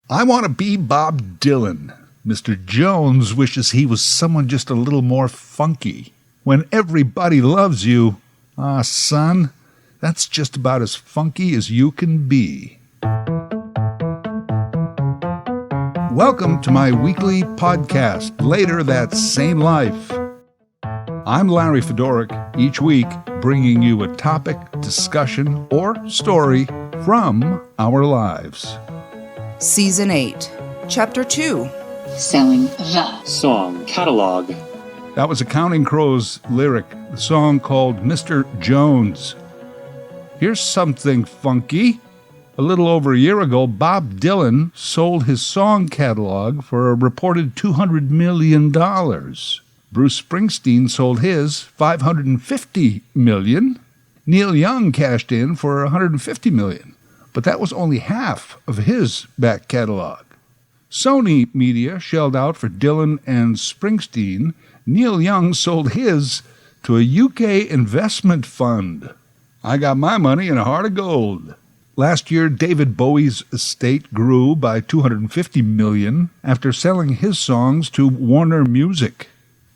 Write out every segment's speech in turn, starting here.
I want to be Bob Dylan. Mr. Jones wishes he was someone just a little more funky. When everybody loves you, son, that's just about as funky as you can be. Welcome to my weekly podcast, Later That Same Life. I'm Larry Fedoruk, each week bringing you a topic, discussion, or story from our lives. Season 8, Chapter 2. Selling the song catalog. That was a Counting Crows lyric, the song called Mr. Jones. Here's something funky. A little over a year ago, Bob Dylan sold his song catalog for a reported $200 million. Bruce Springsteen sold his $550 million. Neil Young cashed in for $150 million. But that was only half of his back catalog. Sony Media shelled out for Dylan and Springsteen. Neil Young sold his to a UK investment fund. I got my money in a heart of gold. Last year, David Bowie's estate grew by $250 million after selling his songs to Warner Music.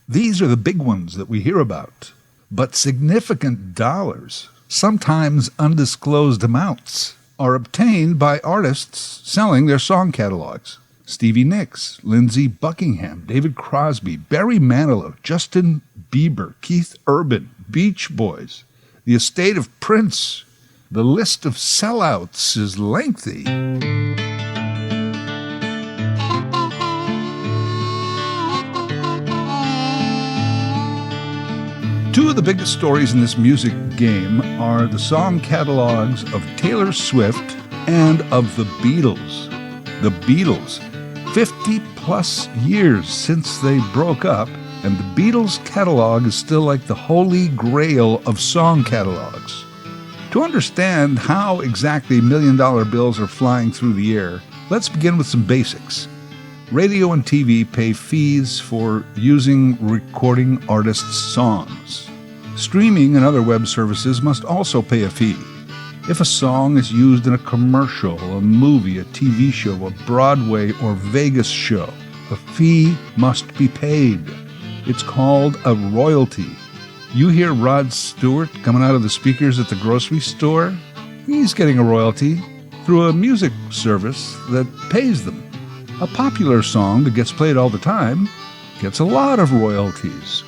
These are the big ones that we hear about. But significant dollars, sometimes undisclosed amounts, are obtained by artists selling their song catalogs. Stevie Nicks, Lindsey Buckingham, David Crosby, Barry Manilow, Justin Bieber, Keith Urban, Beach Boys, the estate of Prince. The list of sellouts is lengthy. Two of the biggest stories in this music game are the song catalogs of Taylor Swift and of the Beatles. The Beatles, 50-plus years since they broke up, and the Beatles catalog is still like the holy grail of song catalogs. To understand how exactly million-dollar bills are flying through the air, let's begin with some basics. Radio and TV pay fees for using recording artists' songs. Streaming and other web services must also pay a fee. If a song is used in a commercial, a movie, a TV show, a Broadway or Vegas show, a fee must be paid. It's called a royalty. You hear Rod Stewart coming out of the speakers at the grocery store? He's getting a royalty through a music service that pays them. A popular song that gets played all the time gets a lot of royalties.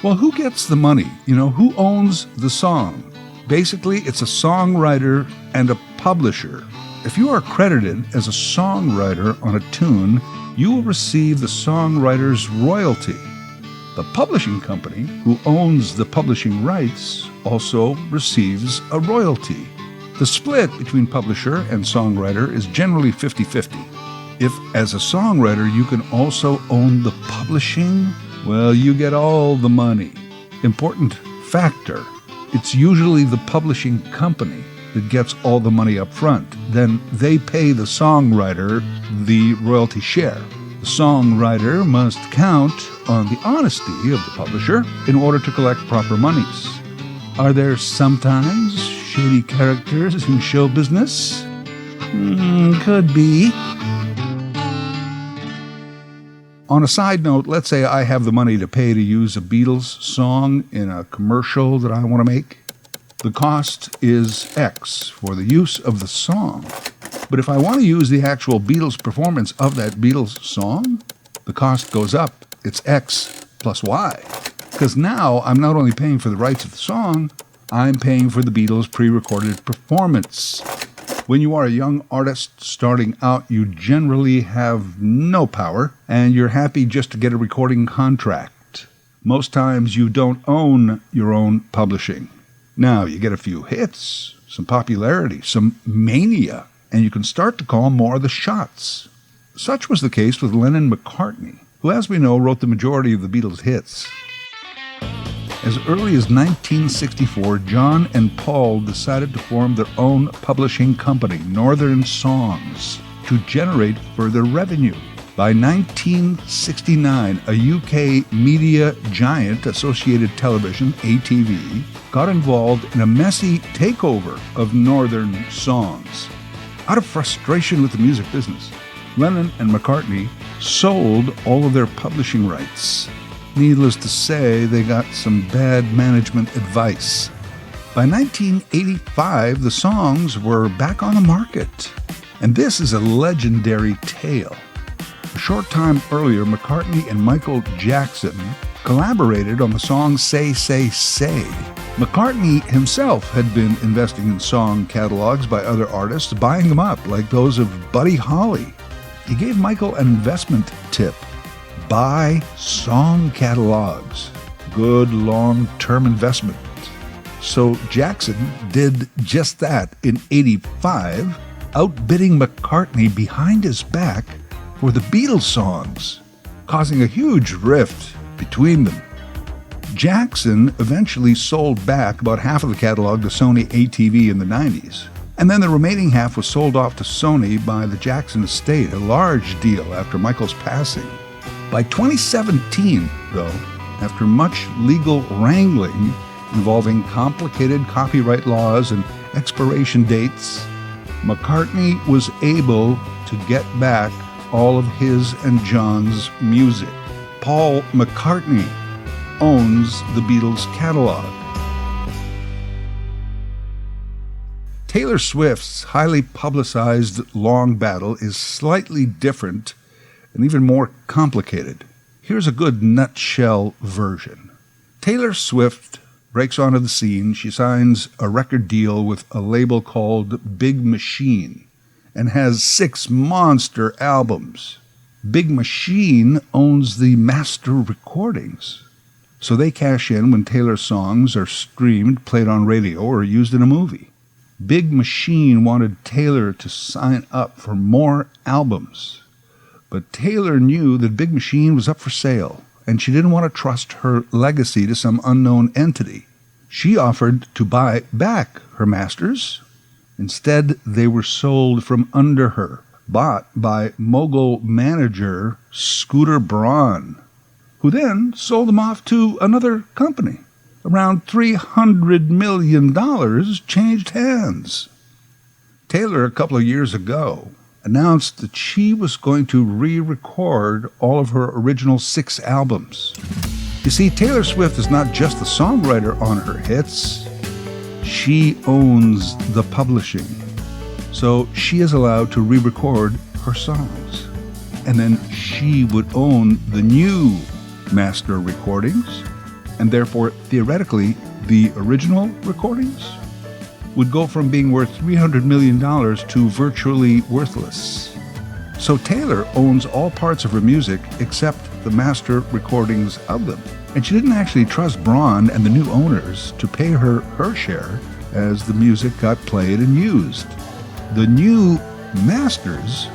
Well, who gets the money? Who owns the song? Basically, it's a songwriter and a publisher. If you are credited as a songwriter on a tune, you will receive the songwriter's royalty. The publishing company, who owns the publishing rights, also receives a royalty. The split between publisher and songwriter is generally 50-50. If, as a songwriter, you can also own the publishing, well, you get all the money. Important factor, it's usually the publishing company that gets all the money up front. Then they pay the songwriter the royalty share. The songwriter must count on the honesty of the publisher in order to collect proper monies. Are there sometimes shady characters in show business? Could be. On a side note, let's say I have the money to pay to use a Beatles song in a commercial that I want to make. The cost is X for the use of the song. But if I want to use the actual Beatles performance of that Beatles song, the cost goes up. It's X plus Y. Because now I'm not only paying for the rights of the song, I'm paying for the Beatles pre-recorded performance. When you are a young artist starting out, you generally have no power, and you're happy just to get a recording contract. Most times you don't own your own publishing. Now, you get a few hits, some popularity, some mania, and you can start to call more the shots. Such was the case with Lennon McCartney, who, as we know, wrote the majority of the Beatles' hits. As early as 1964, John and Paul decided to form their own publishing company, Northern Songs, to generate further revenue. By 1969, a UK media giant, Associated Television, ATV, got involved in a messy takeover of Northern Songs. Out of frustration with the music business, Lennon and McCartney sold all of their publishing rights. Needless to say, they got some bad management advice. By 1985, the songs were back on the market. And this is a legendary tale. A short time earlier, McCartney and Michael Jackson collaborated on the song Say, Say, Say. McCartney himself had been investing in song catalogs by other artists, buying them up, like those of Buddy Holly. He gave Michael an investment tip: buy song catalogs. Good long-term investment. So Jackson did just that in '85, outbidding McCartney behind his back for the Beatles songs, causing a huge rift between them. Jackson eventually sold back about half of the catalog to Sony ATV in the 90s, and then the remaining half was sold off to Sony by the Jackson estate, a large deal after Michael's passing. By 2017, though, after much legal wrangling involving complicated copyright laws and expiration dates, McCartney was able to get back all of his and John's music. Paul McCartney owns the Beatles catalog. Taylor Swift's highly publicized long battle is slightly different and even more complicated. Here's a good nutshell version. Taylor Swift breaks onto the scene. She signs a record deal with a label called Big Machine and has 6 monster albums. Big Machine owns the master recordings, so they cash in when Taylor's songs are streamed, played on radio, or used in a movie. Big Machine wanted Taylor to sign up for more albums, but Taylor knew that Big Machine was up for sale, and she didn't want to trust her legacy to some unknown entity. She offered to buy back her masters. Instead, they were sold from under her, bought by mogul manager Scooter Braun, who then sold them off to another company. Around $300 million changed hands. Taylor, a couple of years ago, announced that she was going to re-record all of her original 6 albums. You see, Taylor Swift is not just the songwriter on her hits. She owns the publishing. So she is allowed to re-record her songs. And then she would own the new master recordings, and therefore, theoretically, the original recordings would go from being worth $300 million to virtually worthless. So Taylor owns all parts of her music except the master recordings of them. And she didn't actually trust Braun and the new owners to pay her her share as the music got played and used. The new masters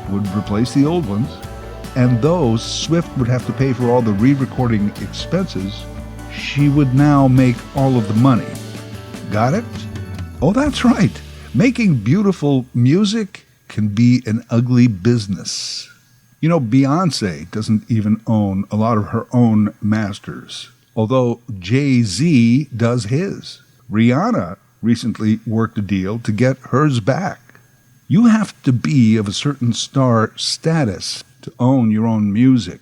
would replace the old ones, and though Swift would have to pay for all the re-recording expenses, she would now make all of the money. Got it? Oh, that's right. Making beautiful music can be an ugly business. You know, Beyoncé doesn't even own a lot of her own masters, although Jay-Z does his. Rihanna recently worked a deal to get hers back. You have to be of a certain star status to own your own music.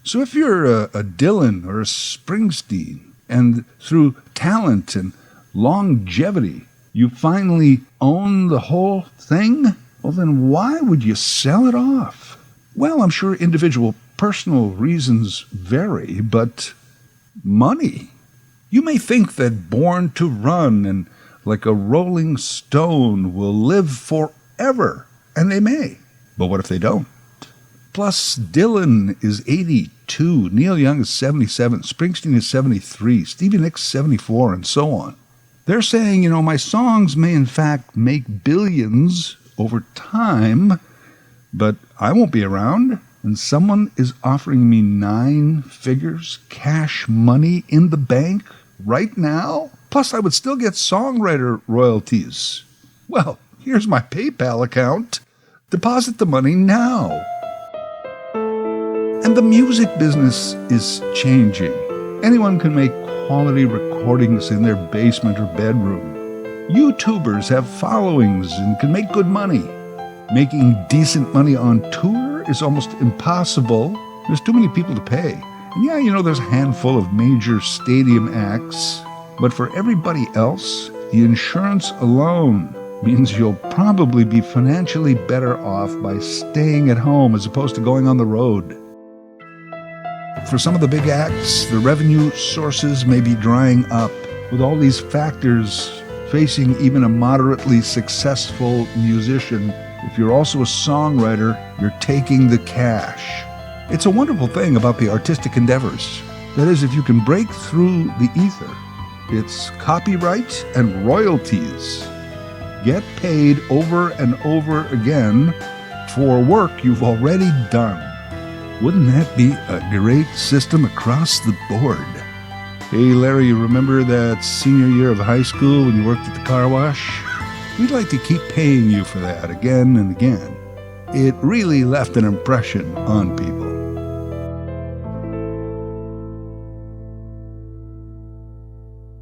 So if you're a Dylan or a Springsteen, and through talent and longevity, you finally own the whole thing, well then why would you sell it off? Well, I'm sure individual personal reasons vary, but money. You may think that Born to Run and Like a Rolling Stone will live forever, and they may. But what if they don't? Plus, Dylan is 82, Neil Young is 77, Springsteen is 73, Stevie Nicks 74, and so on. They're saying, you know, my songs may in fact make billions over time, but I won't be around, and someone is offering me 9 figures cash money in the bank right now? Plus, I would still get songwriter royalties. Well, here's my PayPal account. Deposit the money now. And the music business is changing. Anyone can make quality recordings in their basement or bedroom. YouTubers have followings and can make good money. Making decent money on tour is almost impossible. There's too many people to pay. And yeah, there's a handful of major stadium acts, but for everybody else, the insurance alone means you'll probably be financially better off by staying at home as opposed to going on the road. For some of the big acts, the revenue sources may be drying up. With all these factors facing even a moderately successful musician, if you're also a songwriter, you're taking the cash. It's a wonderful thing about the artistic endeavors. That is, if you can break through the ether, it's copyright and royalties. Get paid over and over again for work you've already done. Wouldn't that be a great system across the board? Hey, Larry, you remember that senior year of high school when you worked at the car wash? We'd like to keep paying you for that again and again. It really left an impression on people.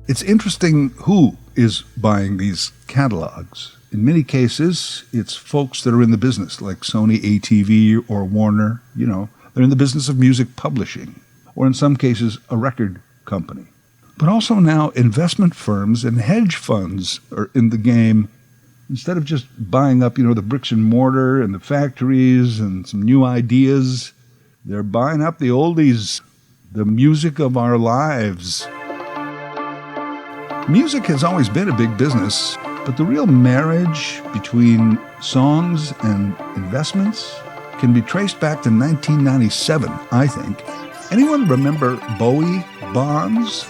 It's interesting who is buying these catalogs. In many cases, it's folks that are in the business, like Sony, ATV, or Warner. They're in the business of music publishing, or in some cases, a record company. But also now investment firms and hedge funds are in the game. Instead of just buying up, the bricks and mortar and the factories and some new ideas, they're buying up the oldies, the music of our lives. Music has always been a big business, but the real marriage between songs and investments can be traced back to 1997, I think. Anyone remember Bowie bonds?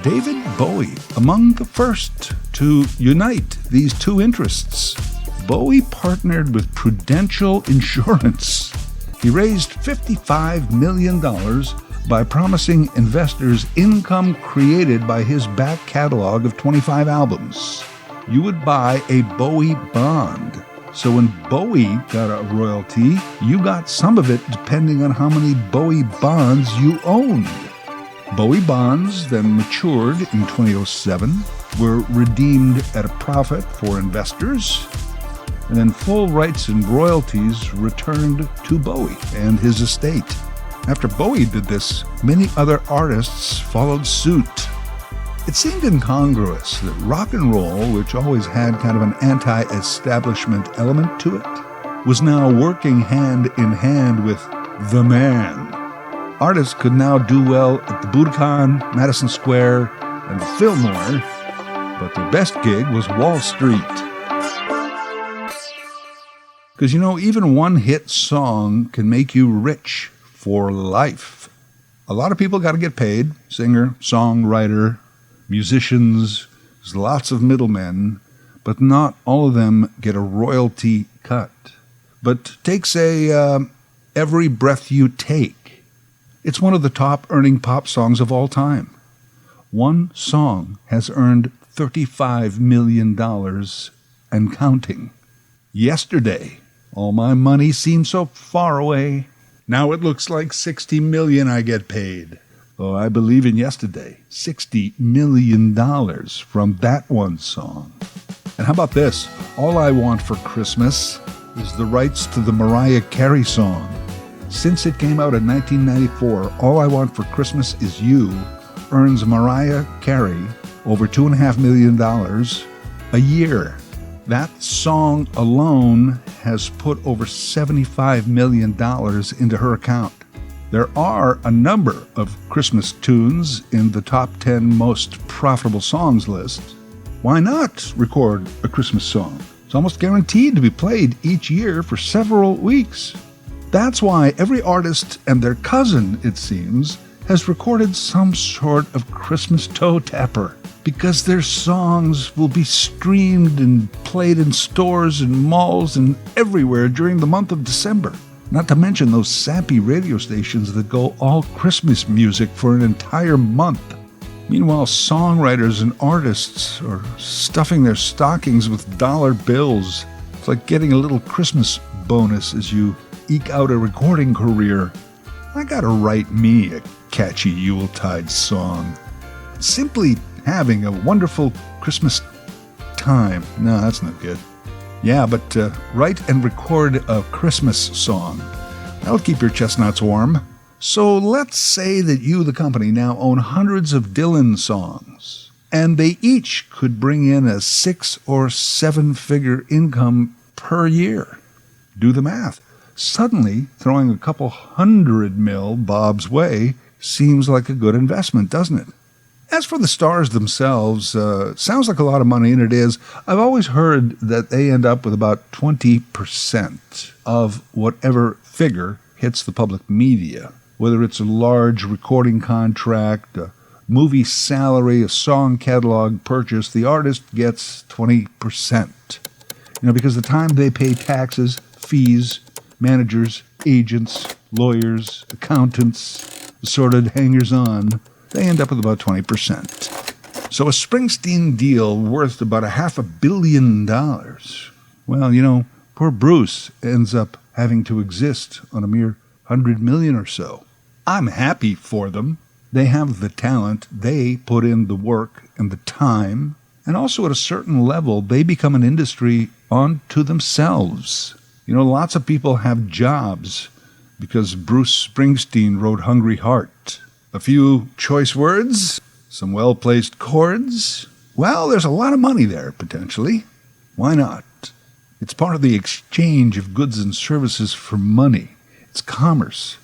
David Bowie, among the first to unite these two interests. Bowie partnered with Prudential Insurance. He raised $55 million by promising investors income created by his back catalog of 25 albums. You would buy a Bowie bond. So when Bowie got a royalty, you got some of it depending on how many Bowie bonds you owned. Bowie bonds then matured in 2007, were redeemed at a profit for investors, and then full rights and royalties returned to Bowie and his estate. After Bowie did this, many other artists followed suit. It seemed incongruous that rock and roll, which always had kind of an anti-establishment element to it, was now working hand in hand with the man. Artists could now do well at the Budokan, Madison Square, and the Fillmore, but their best gig was Wall Street. Because, even one hit song can make you rich for life. A lot of people got to get paid, singer, songwriter, musicians. There's lots of middlemen, but not all of them get a royalty cut. But take, say, Every Breath You Take. It's one of the top earning pop songs of all time. One song has earned $35 million and counting. Yesterday, all my money seemed so far away. Now it looks like $60 million I get paid. Oh, I believe in yesterday. $60 million from that one song. And how about this? All I Want for Christmas is the rights to the Mariah Carey song. Since it came out in 1994, All I Want for Christmas Is You earns Mariah Carey over $2.5 million a year. That song alone has put over $75 million into her account. There are a number of Christmas tunes in the top 10 most profitable songs list. Why not record a Christmas song? It's almost guaranteed to be played each year for several weeks. That's why every artist and their cousin, it seems, has recorded some sort of Christmas toe tapper, because their songs will be streamed and played in stores and malls and everywhere during the month of December. Not to mention those sappy radio stations that go all Christmas music for an entire month. Meanwhile, songwriters and artists are stuffing their stockings with dollar bills. It's like getting a little Christmas bonus as you eke out a recording career. I gotta write me a catchy Yuletide song. Simply having a wonderful Christmas time. No, that's not good. Yeah, but write and record a Christmas song. That'll keep your chestnuts warm. So let's say that you, the company, now own hundreds of Dylan songs, and they each could bring in a 6 or 7-figure income per year. Do the math. Suddenly, throwing a couple $100 million Bob's way seems like a good investment, doesn't it? As for the stars themselves, sounds like a lot of money, and it is. I've always heard that they end up with about 20% of whatever figure hits the public media, whether it's a large recording contract, a movie salary, a song catalog purchase. The artist gets 20%. Because the time they pay taxes, fees, managers, agents, lawyers, accountants, assorted hangers-on, they end up with about 20%. So a Springsteen deal worth about $500 million. Well, poor Bruce ends up having to exist on a mere $100 million or so. I'm happy for them. They have the talent. They put in the work and the time. And also at a certain level, they become an industry unto themselves. Lots of people have jobs because Bruce Springsteen wrote Hungry Heart. A few choice words, some well-placed chords. Well, there's a lot of money there, potentially. Why not? It's part of the exchange of goods and services for money. It's commerce.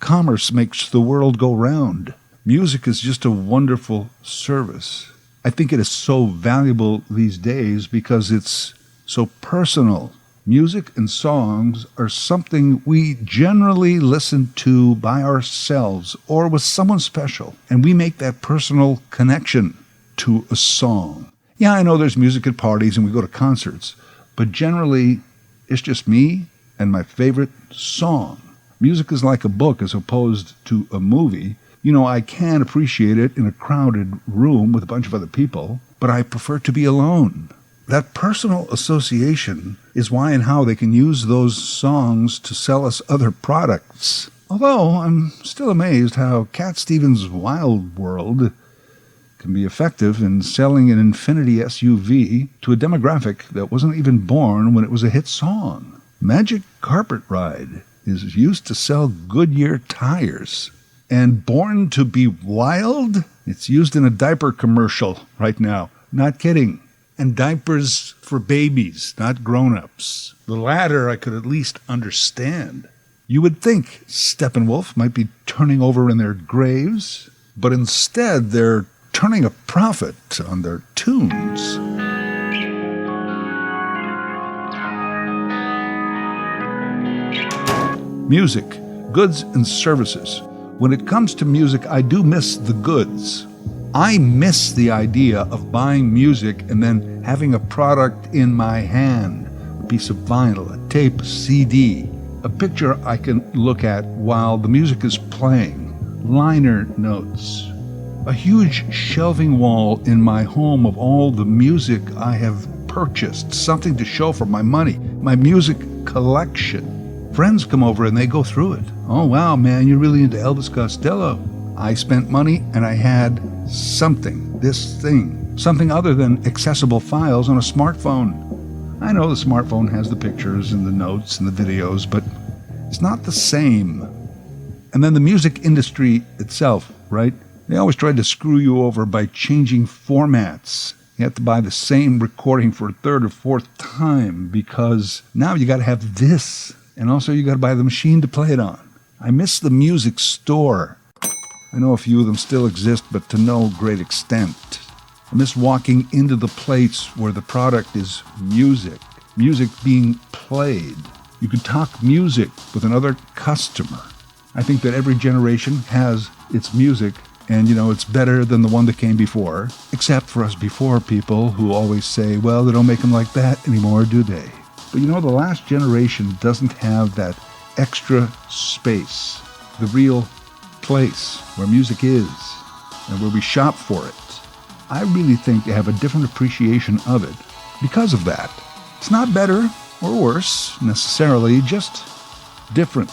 Commerce makes the world go round. Music is just a wonderful service. I think it is so valuable these days because it's so personal. Music and songs are something we generally listen to by ourselves or with someone special, and we make that personal connection to a song. Yeah, I know there's music at parties and we go to concerts, but generally it's just me and my favorite song. Music is like a book as opposed to a movie. I can appreciate it in a crowded room with a bunch of other people, but I prefer to be alone. That personal association is why and how they can use those songs to sell us other products. Although I'm still amazed how Cat Stevens' Wild World can be effective in selling an Infiniti SUV to a demographic that wasn't even born when it was a hit song. Magic Carpet Ride is used to sell Goodyear tires. And Born to be Wild? It's used in a diaper commercial right now. Not kidding. And diapers for babies, not grown-ups. The latter I could at least understand. You would think Steppenwolf might be turning over in their graves, but instead they're turning a profit on their tunes. Music, goods and services. When it comes to music, I do miss the goods. I miss the idea of buying music and then having a product in my hand, a piece of vinyl, a tape, a CD, a picture I can look at while the music is playing, liner notes, a huge shelving wall in my home of all the music I have purchased, something to show for my money, my music collection. Friends come over and they go through it. Oh, wow, man, you're really into Elvis Costello. I spent money and I had something, this thing, something other than accessible files on a smartphone. I know the smartphone has the pictures and the notes and the videos, but it's not the same. And then the music industry itself, right? They always tried to screw you over by changing formats. You have to buy the same recording for a third or fourth time because now you got to have this. And also you got to buy the machine to play it on. I miss the music store. I know a few of them still exist, but to no great extent. I miss walking into the place where the product is music being played. You can talk music with another customer. I think that every generation has its music, and it's better than the one that came before, except for us before people who always say, well, they don't make them like that anymore, do they? But the last generation doesn't have that extra space, the real place where music is and where we shop for it. I really think they have a different appreciation of it because of that. It's not better or worse necessarily, just different.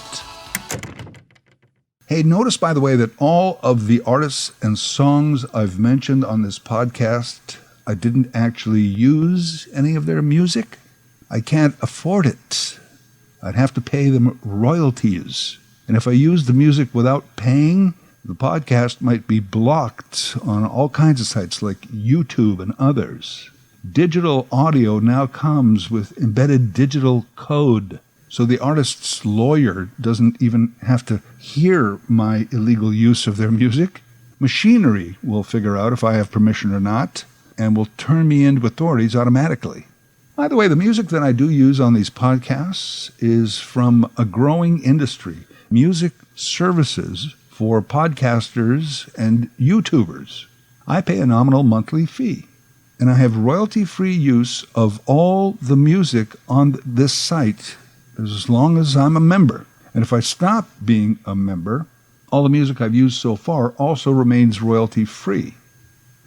Hey, notice, by the way, that all of the artists and songs I've mentioned on this podcast, I didn't actually use any of their music. I can't afford it. I'd have to pay them royalties. And if I used the music without paying, the podcast might be blocked on all kinds of sites like YouTube and others. Digital audio now comes with embedded digital code, so the artist's lawyer doesn't even have to hear my illegal use of their music. Machinery will figure out if I have permission or not, and will turn me into authorities automatically. By the way, the music that I do use on these podcasts is from a growing industry, music services for podcasters and YouTubers. I pay a nominal monthly fee, and I have royalty-free use of all the music on this site as long as I'm a member. And if I stop being a member, all the music I've used so far also remains royalty-free.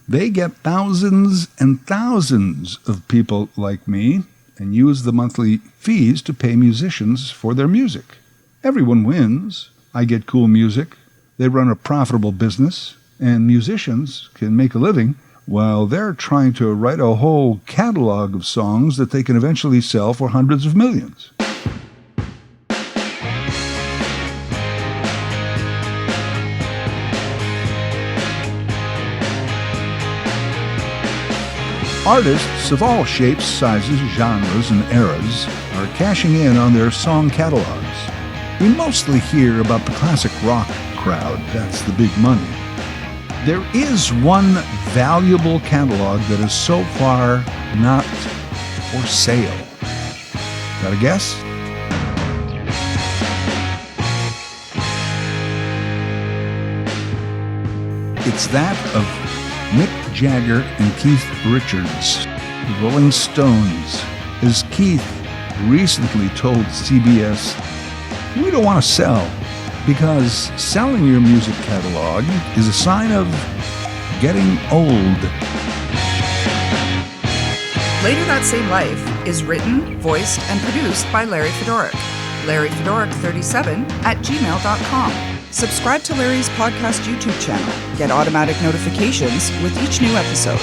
They get thousands and thousands of people like me and use the monthly fees to pay musicians for their music. Everyone wins. I get cool music. They run a profitable business, and musicians can make a living while they're trying to write a whole catalog of songs that they can eventually sell for hundreds of millions. Artists of all shapes, sizes, genres, and eras are cashing in on their song catalogs. We mostly hear about the classic rock crowd, that's the big money. There is one valuable catalog that is so far not for sale. Got a guess? It's that of Mick Jagger and Keith Richards, the Rolling Stones. As Keith recently told CBS, we don't want to sell because selling your music catalog is a sign of getting old. Later That Same Life is written, voiced, and produced by Larry Fedoruk. LarryFedoruk37@gmail.com. Subscribe to Larry's podcast YouTube channel. Get automatic notifications with each new episode.